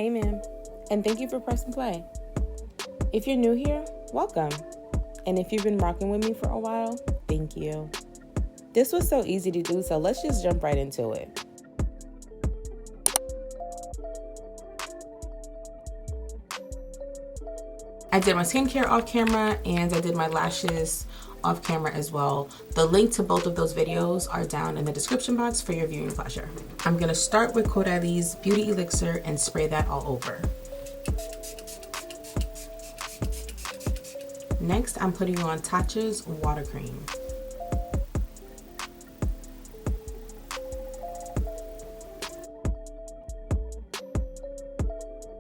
Hey ma'am, and thank you for pressing play. If you're new here, welcome. And if you've been rocking with me for a while, thank you. This was so easy to do, so let's just jump right into it. I did my skincare off camera and I did my lashes off camera as well. The link to both of those videos are down in the description box for your viewing pleasure. I'm gonna start with Caudalie's Beauty Elixir and spray that all over. Next, I'm putting on Tatcha's water cream.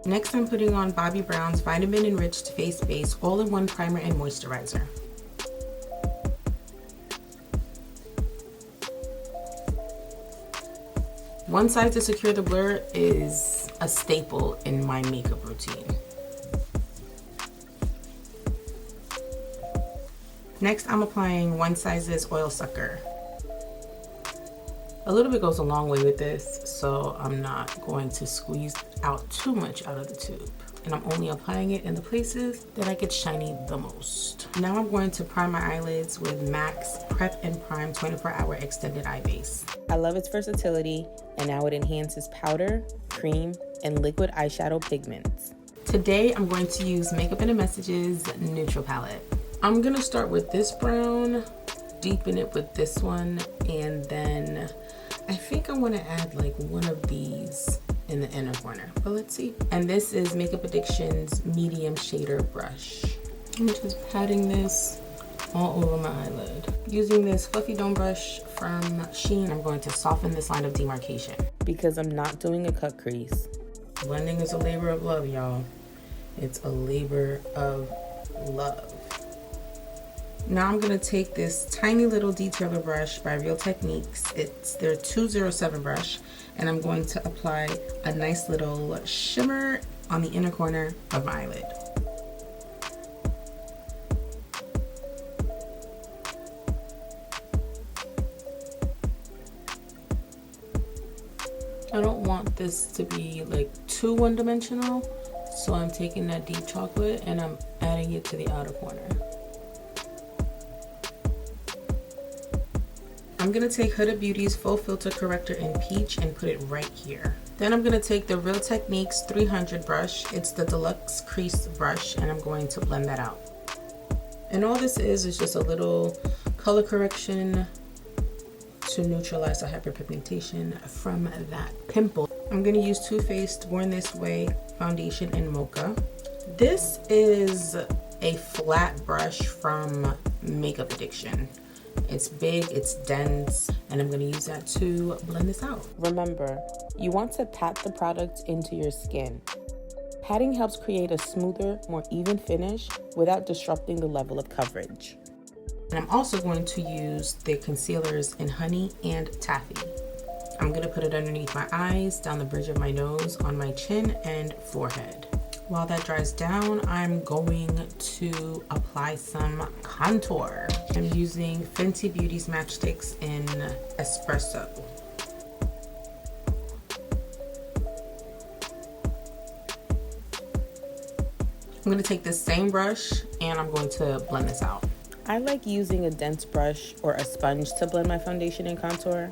Next, I'm putting on Bobbie Brown's Vitamin Enriched Face Base All-in-One Primer and Moisturizer. One size to secure the blur is a staple in my makeup routine. Next, I'm applying One Size's Oil Sucker. A little bit goes a long way with this, so I'm not going to squeeze out too much out of the tube. And I'm only applying it in the places that I get shiny the most. Now I'm going to prime my eyelids with MAC's Prep and Prime 24-Hour Extended Eye Base. I love its versatility, and how it enhances powder, cream, and liquid eyeshadow pigments. Today, I'm going to use Makeup and Messages Neutral Palette. I'm gonna start with this brown, deepen it with this one, and then I think I wanna add like one of these in the inner corner, but let's see. And this is Makeup Addiction's medium shader brush. I'm just patting this all over my eyelid. Using this fluffy dome brush from Shein, I'm going to soften this line of demarcation because I'm not doing a cut crease. Blending is a labor of love, y'all. It's a labor of love. Now I'm gonna take this tiny little detailer brush by Real Techniques. It's their 207 brush, and I'm going to apply a nice little shimmer on the inner corner of my eyelid. I don't want this to be like too one-dimensional, so I'm taking that deep chocolate and I'm adding it to the outer corner. I'm gonna take Huda Beauty's Faux Filter Corrector in Peach and put it right here. Then I'm gonna take the Real Techniques 300 brush. It's the Deluxe Crease brush, and I'm going to blend that out. And all this is just a little color correction to neutralize the hyperpigmentation from that pimple. I'm gonna use Too Faced Born This Way foundation in Mocha. This is a flat brush from Makeup Addiction. It's big, it's dense, and I'm gonna use that to blend this out. Remember, you want to pat the product into your skin. Patting helps create a smoother, more even finish without disrupting the level of coverage. And I'm also going to use the concealers in Honey and Taffy. I'm gonna put it underneath my eyes, down the bridge of my nose, on my chin and forehead. While that dries down, I'm going to apply some contour. I'm using Fenty Beauty's Matchstix in Espresso. I'm going to take this same brush and I'm going to blend this out. I like using a dense brush or a sponge to blend my foundation and contour.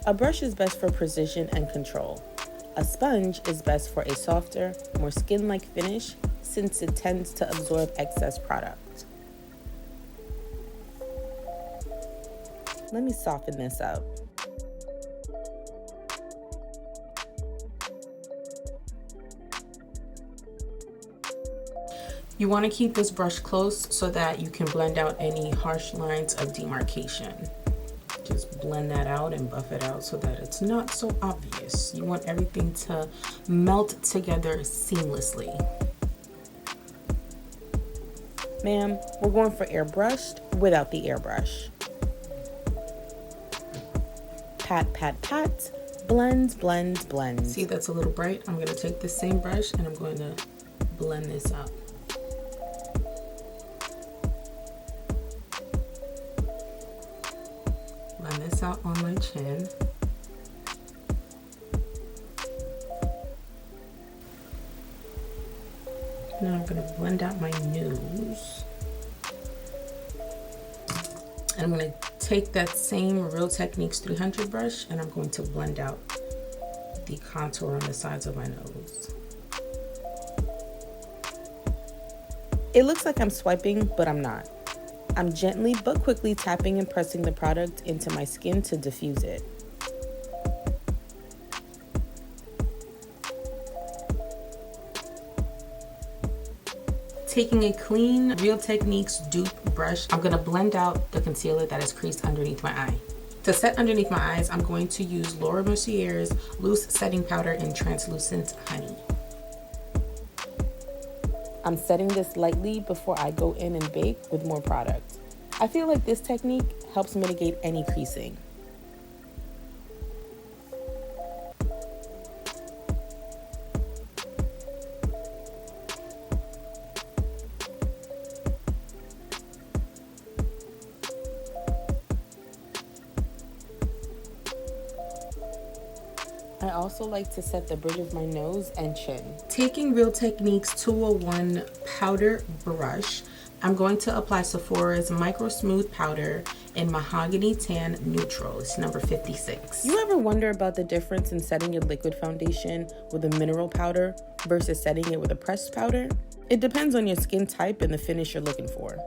A brush is best for precision and control. A sponge is best for a softer, more skin-like finish since it tends to absorb excess product. Let me soften this up. You want to keep this brush close so that you can blend out any harsh lines of demarcation. Just blend that out and buff it out so that it's not so obvious. You want everything to melt together seamlessly. Ma'am, we're going for airbrushed without the airbrush. Pat, pat, pat. Blend, blend, blend. See, that's a little bright. I'm going to take the same brush and I'm going to blend this out. Blend this out on my chin. Now I'm gonna blend out my nose. And I'm gonna take that same Real Techniques 300 brush and I'm going to blend out the contour on the sides of my nose. It looks like I'm swiping, but I'm not. I'm gently but quickly tapping and pressing the product into my skin to diffuse it. Taking a clean Real Techniques dupe brush, I'm gonna blend out the concealer that is creased underneath my eye. To set underneath my eyes, I'm going to use Laura Mercier's Loose Setting Powder in Translucent Honey. I'm setting this lightly before I go in and bake with more product. I feel like this technique helps mitigate any creasing. I also like to set the bridge of my nose and chin. Taking Real Techniques 201 powder brush, I'm going to apply Sephora's Microsmooth powder in Mahogany Tan Neutral. It's number 56. You ever wonder about the difference in setting your liquid foundation with a mineral powder versus setting it with a pressed powder? It depends on your skin type and the finish you're looking for.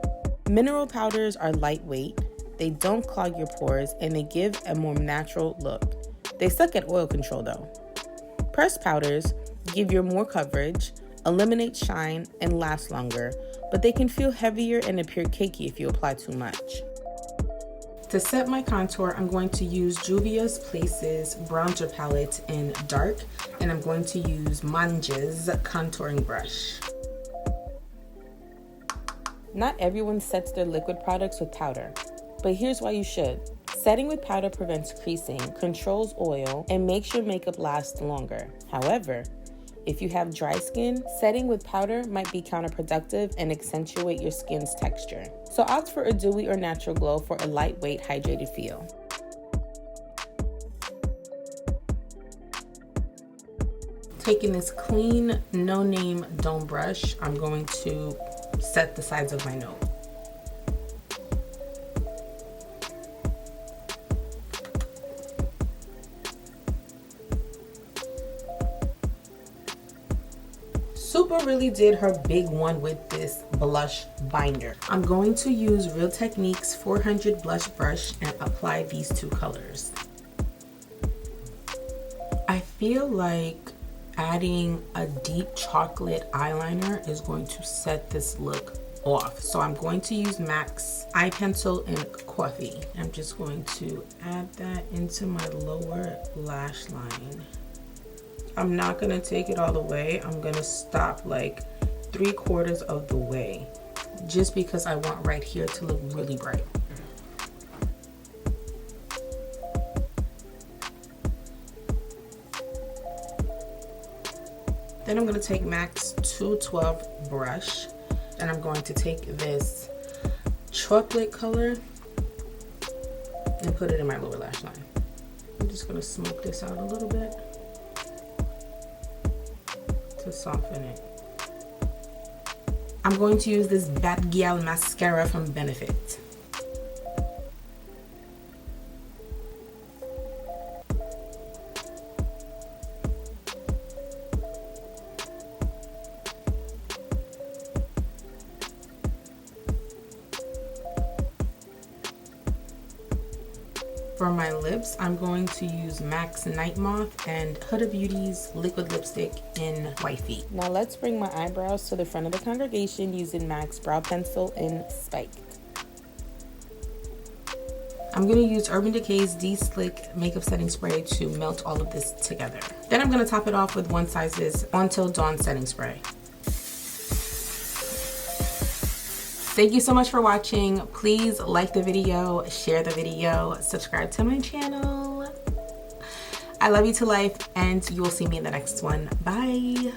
Mineral powders are lightweight, they don't clog your pores, and they give a more natural look. They suck at oil control though. Pressed powders give you more coverage, eliminate shine, and last longer, but they can feel heavier and appear cakey if you apply too much. To set my contour, I'm going to use Juvia's Places bronzer palette in dark, and I'm going to use Manja's contouring brush. Not everyone sets their liquid products with powder, but here's why you should. Setting with powder prevents creasing, controls oil, and makes your makeup last longer. However, if you have dry skin, setting with powder might be counterproductive and accentuate your skin's texture. So opt for a dewy or natural glow for a lightweight, hydrated feel. Taking this clean, no-name dome brush, I'm going to set the sides of my nose. Super really did her big one with this blush binder. I'm going to use Real Techniques 400 blush brush and apply these two colors. I feel like adding a deep chocolate eyeliner is going to set this look off. So I'm going to use MAC's eye pencil in Coffee. I'm just going to add that into my lower lash line. I'm not gonna take it all the way. I'm gonna stop like 3/4 of the way, just because I want right here to look really bright. Then I'm gonna take MAC's 212 brush, and I'm going to take this chocolate color and put it in my lower lash line. I'm just gonna smoke this out a little bit to soften it. I'm going to use this Bad Gyal mascara from Benefit. For my lips, I'm going to use MAC's Night Moth and Huda Beauty's liquid lipstick in Wifey. Now let's bring my eyebrows to the front of the congregation using MAC's brow pencil in Spiked. I'm going to use Urban Decay's D-Slick makeup setting spray to melt all of this together. Then I'm going to top it off with One Size's Until Dawn setting spray. Thank you so much for watching. Please like the video, share the video, subscribe to my channel. I love you to life, and you will see me in the next one. Bye.